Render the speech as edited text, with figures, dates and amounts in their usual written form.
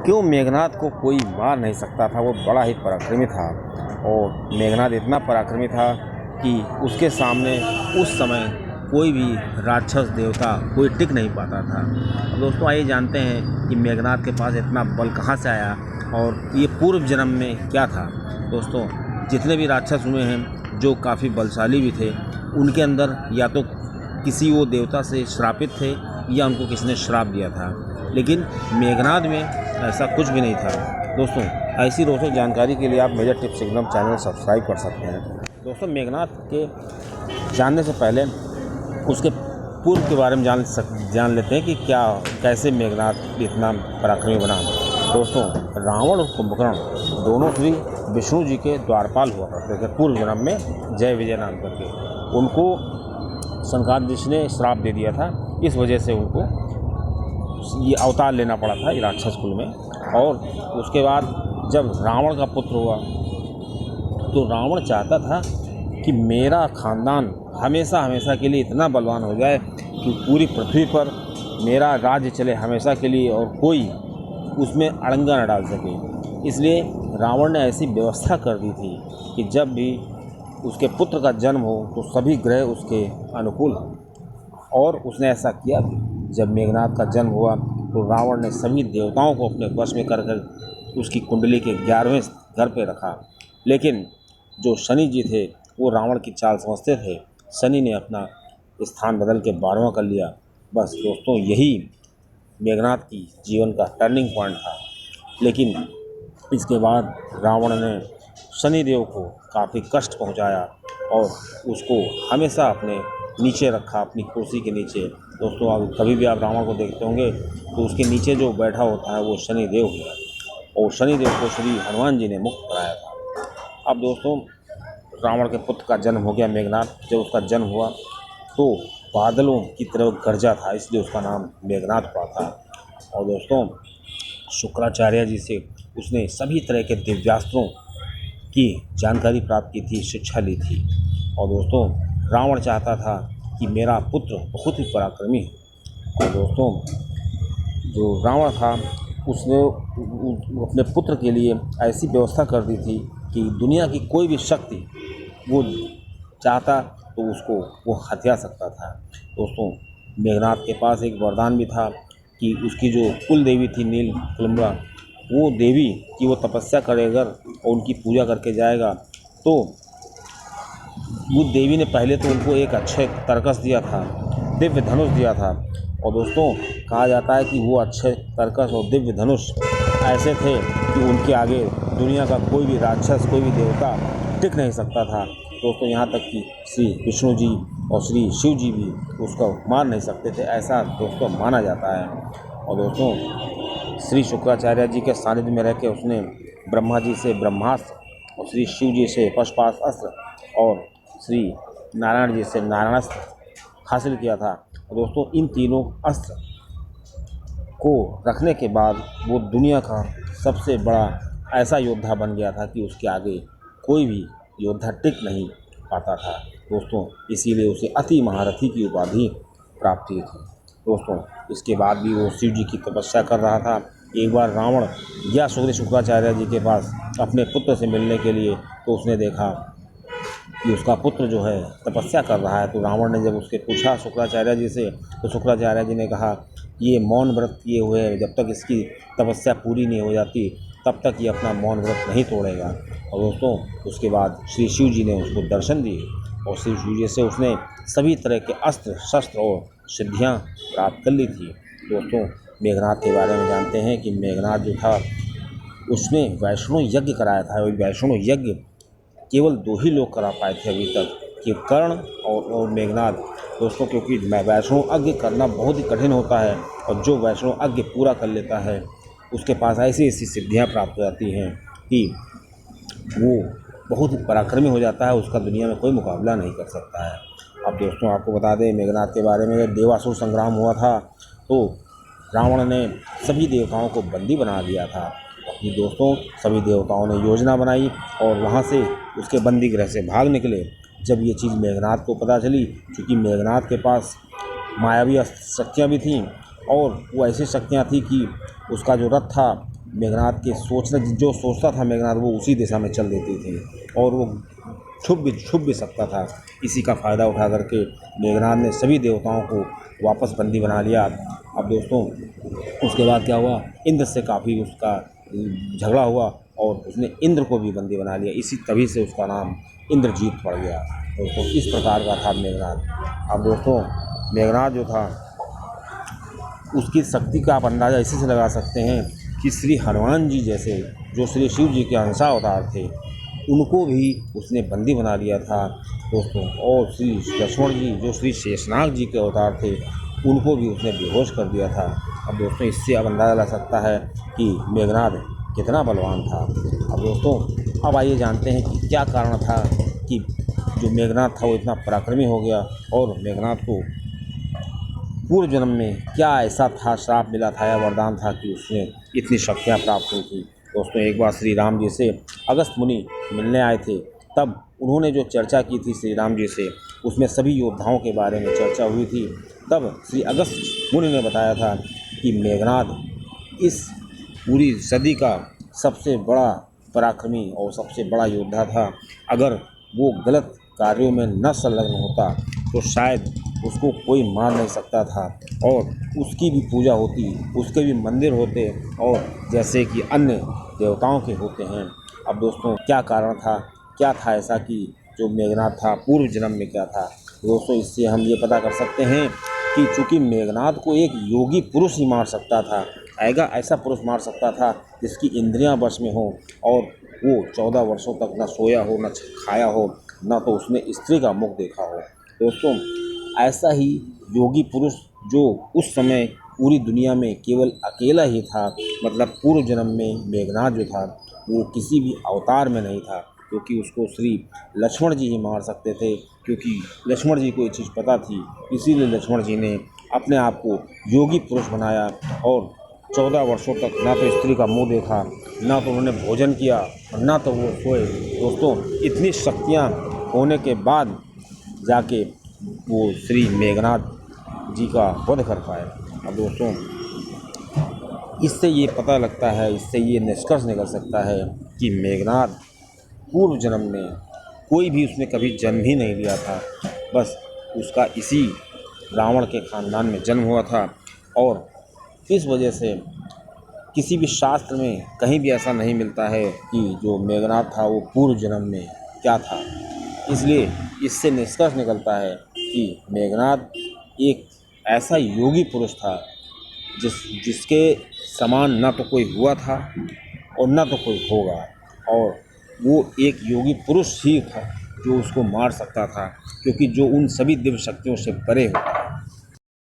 क्यों मेघनाद को कोई मार नहीं सकता था। वो बड़ा ही पराक्रमी था और मेघनाद इतना पराक्रमी था कि उसके सामने उस समय कोई भी राक्षस देवता कोई टिक नहीं पाता था। अब दोस्तों आइए जानते हैं कि मेघनाद के पास इतना बल कहाँ से आया और ये पूर्व जन्म में क्या था। दोस्तों जितने भी राक्षस हुए हैं जो काफ़ी बलशाली भी थे, उनके अंदर या तो किसी वो देवता से श्रापित थे या उनको किसी ने श्राप दिया था, लेकिन मेघनाद में ऐसा कुछ भी नहीं था। दोस्तों ऐसी रोचक जानकारी के लिए आप मेजर टिप्स एकदम चैनल सब्सक्राइब कर सकते हैं। दोस्तों मेघनाद के जानने से पहले उसके पूर्व के बारे में जान लेते हैं कि कैसे मेघनाद इतना पराक्रमी बना। दोस्तों रावण और कुंभकर्ण दोनों श्री विष्णु जी के द्वारपाल हुआ करते थे पूर्व जन्म में, जय विजय नाम करके। उनको सनकादिक ऋषि ने श्राप दे दिया था, इस वजह से उनको ये अवतार लेना पड़ा था राक्षस कुल में। और उसके बाद जब रावण का पुत्र हुआ तो रावण चाहता था कि मेरा ख़ानदान हमेशा हमेशा के लिए इतना बलवान हो जाए कि पूरी पृथ्वी पर मेरा राज्य चले हमेशा के लिए और कोई उसमें अड़ंगा न डाल सके। इसलिए रावण ने ऐसी व्यवस्था कर दी थी कि जब भी उसके पुत्र का जन्म हो तो सभी ग्रह उसके अनुकूल हों, और उसने ऐसा किया भी। जब मेघनाद का जन्म हुआ तो रावण ने सभी देवताओं को अपने वश में कर उसकी कुंडली के 11वें घर पे रखा, लेकिन जो शनि जी थे वो रावण की चाल समझते थे। शनि ने अपना स्थान बदल के 12वां कर लिया। बस दोस्तों यही मेघनाद की जीवन का टर्निंग पॉइंट था। लेकिन इसके बाद रावण ने शनिदेव को काफ़ी कष्ट पहुंचाया और उसको हमेशा अपने नीचे रखा, अपनी कुर्सी के नीचे। दोस्तों अब कभी भी आप रावण को देखते होंगे तो उसके नीचे जो बैठा होता है वो शनिदेव है, और शनिदेव को श्री हनुमान जी ने मुक्त कराया था। अब दोस्तों रावण के पुत्र का जन्म हो गया मेघनाद। जब उसका जन्म हुआ तो बादलों की तरह गरजा था, इसलिए उसका नाम मेघनाद पड़ा था। और दोस्तों शुक्राचार्य जी से उसने सभी तरह के दिव्यास्त्रों की जानकारी प्राप्त की थी, शिक्षा ली थी। और दोस्तों रावण चाहता था कि मेरा पुत्र बहुत ही पराक्रमी है। और दोस्तों जो रावण था उसने अपने पुत्र के लिए ऐसी व्यवस्था कर दी थी कि दुनिया की कोई भी शक्ति वो चाहता तो उसको वो हथिया सकता था। दोस्तों मेघनाद के पास एक वरदान भी था कि उसकी जो कुल देवी थी नीलकंठा, वो देवी की वो तपस्या करेगा और उनकी पूजा करके जाएगा तो वो देवी ने पहले तो उनको एक अच्छे तरकस दिया था, दिव्य धनुष दिया था। और दोस्तों कहा जाता है कि वो अच्छे तरकस और दिव्य धनुष ऐसे थे कि उनके आगे दुनिया का कोई भी राक्षस, कोई भी देवता टिक नहीं सकता था। दोस्तों यहाँ तक कि श्री विष्णु जी और श्री शिव जी भी उसको मार नहीं सकते थे, ऐसा दोस्तों माना जाता है। और दोस्तों श्री शुक्राचार्य जी के सानिध्य में रह के उसने ब्रह्मा जी से ब्रह्मास्त्र और श्री शिव जी से पशुपाश अस्त्र और श्री नारायण जी से नारायणास्त्र हासिल किया था। और दोस्तों इन तीनों अस्त्र को रखने के बाद वो दुनिया का सबसे बड़ा ऐसा योद्धा बन गया था कि उसके आगे कोई भी योद्धा टिक नहीं पाता था। दोस्तों इसीलिए उसे अति महारथी की उपाधि प्राप्त हुई थी। दोस्तों इसके बाद भी वो शिव जी की तपस्या कर रहा था। एक बार रावण गया शुक्राचार्य जी के पास अपने पुत्र से मिलने के लिए, तो उसने देखा कि उसका पुत्र जो है तपस्या कर रहा है। तो रावण ने जब उसके पूछा शुक्राचार्य जी से, तो शुक्राचार्य जी ने कहा ये मौन व्रत किए हुए है, जब तक इसकी तपस्या पूरी नहीं हो जाती तब तक ये अपना मौन व्रत नहीं तोड़ेगा। और दोस्तों उसके बाद श्री शिव जी ने उसको दर्शन दिए और श्री शिव जी से उसने सभी तरह के अस्त्र शस्त्र और सिद्धियाँ प्राप्त कर ली थी। दोस्तों मेघनाद के बारे में जानते हैं कि मेघनाद जो था उसने वैष्णो यज्ञ कराया था। और वैष्णो यज्ञ केवल 2 ही लोग करा पाए थे अभी तक, कि कर्ण और मेघनाद। दोस्तों क्योंकि वैष्णो यज्ञ करना बहुत ही कठिन होता है, और जो वैष्णो यज्ञ पूरा कर लेता है उसके पास ऐसी ऐसी सिद्धियाँ प्राप्त हो जाती हैं कि वो बहुत ही पराक्रमी हो जाता है, उसका दुनिया में कोई मुकाबला नहीं कर सकता है। अब दोस्तों आपको बता दें मेघनाद के बारे में, जब देवासुर संग्राम हुआ था तो रावण ने सभी देवताओं को बंदी बना लिया था। अपनी दोस्तों सभी देवताओं ने योजना बनाई और वहाँ से उसके बंदी गृह से भाग निकले। जब ये चीज़ मेघनाद को पता चली, क्योंकि मेघनाद के पास मायावी शक्तियाँ भी थीं और वो ऐसी शक्तियाँ थी कि उसका जो रथ था मेघनाद के सोचना जो सोचता था मेघनाद वो उसी दिशा में चल देती थी और वो छुप भी सकता था। इसी का फ़ायदा उठा करके मेघनाद ने सभी देवताओं को वापस बंदी बना लिया। अब दोस्तों उसके बाद क्या हुआ, इंद्र से काफ़ी उसका झगड़ा हुआ और उसने इंद्र को भी बंदी बना लिया। इसी तभी से उसका नाम इंद्रजीत पड़ गया। दोस्तों इस प्रकार का था मेघनाद। अब दोस्तों मेघनाद जो था उसकी शक्ति का आप अंदाज़ा इसी से लगा सकते हैं कि श्री हनुमान जी जैसे जो श्री शिव जी के अंशा अवतार थे उनको भी उसने बंदी बना लिया था दोस्तों। और श्री लक्ष्मण जी जो श्री शेषनाग जी के अवतार थे उनको भी उसने बेहोश कर दिया था। अब दोस्तों इससे अब अंदाज़ा लग सकता है कि मेघनाद कितना बलवान था। अब दोस्तों अब आइए जानते हैं कि क्या कारण था कि जो मेघनाद था वो इतना पराक्रमी हो गया और मेघनाद को पूर्व जन्म में क्या ऐसा था, श्राप मिला था या वरदान था कि उसने इतनी शक्तियाँ प्राप्त हुई थी। दोस्तों एक बार श्री राम जी से अगस्त मुनि मिलने आए थे, तब उन्होंने जो चर्चा की थी श्री राम जी से उसमें सभी योद्धाओं के बारे में चर्चा हुई थी। तब श्री अगस्त मुनि ने बताया था कि मेघनाद इस पूरी सदी का सबसे बड़ा पराक्रमी और सबसे बड़ा योद्धा था। अगर वो गलत कार्यों में न संलग्न होता तो शायद उसको कोई मार नहीं सकता था और उसकी भी पूजा होती, उसके भी मंदिर होते और जैसे कि अन्य देवताओं के होते हैं। अब दोस्तों क्या कारण था, क्या था ऐसा कि जो मेघनाद था पूर्व जन्म में क्या था। दोस्तों इससे हम ये पता कर सकते हैं कि चूँकि मेघनाद को एक योगी पुरुष ही मार सकता था, ऐसा पुरुष मार सकता था जिसकी इंद्रियां वश में हो और वो 14 वर्षों तक न सोया हो, न खाया हो, न तो उसने स्त्री का मुख देखा हो। दोस्तों ऐसा ही योगी पुरुष जो उस समय पूरी दुनिया में केवल अकेला ही था, मतलब पूर्व जन्म में मेघनाद जो था वो किसी भी अवतार में नहीं था, क्योंकि उसको श्री लक्ष्मण जी ही मार सकते थे, क्योंकि लक्ष्मण जी को ये चीज़ पता थी। इसीलिए लक्ष्मण जी ने अपने आप को योगी पुरुष बनाया और 14 वर्षों तक ना तो स्त्री का मुंह देखा, ना तो उन्होंने भोजन किया और ना तो वो सोए। दोस्तों इतनी शक्तियाँ होने के बाद जाके वो श्री मेघनाद जी का वध कर पाए। अब दोस्तों इससे ये पता लगता है, इससे ये निष्कर्ष निकल सकता है कि मेघनाद पूर्व जन्म में कोई भी उसने कभी जन्म ही नहीं लिया था, बस उसका इसी रावण के ख़ानदान में जन्म हुआ था। और इस वजह से किसी भी शास्त्र में कहीं भी ऐसा नहीं मिलता है कि जो मेघनाद था वो पूर्व जन्म में क्या था। इसलिए इससे निष्कर्ष निकलता है कि मेघनाद एक ऐसा योगी पुरुष था जिसके समान ना तो कोई हुआ था और ना तो कोई होगा, और वो एक योगी पुरुष ही था जो उसको मार सकता था, क्योंकि जो उन सभी दिव्य शक्तियों से परे होता है।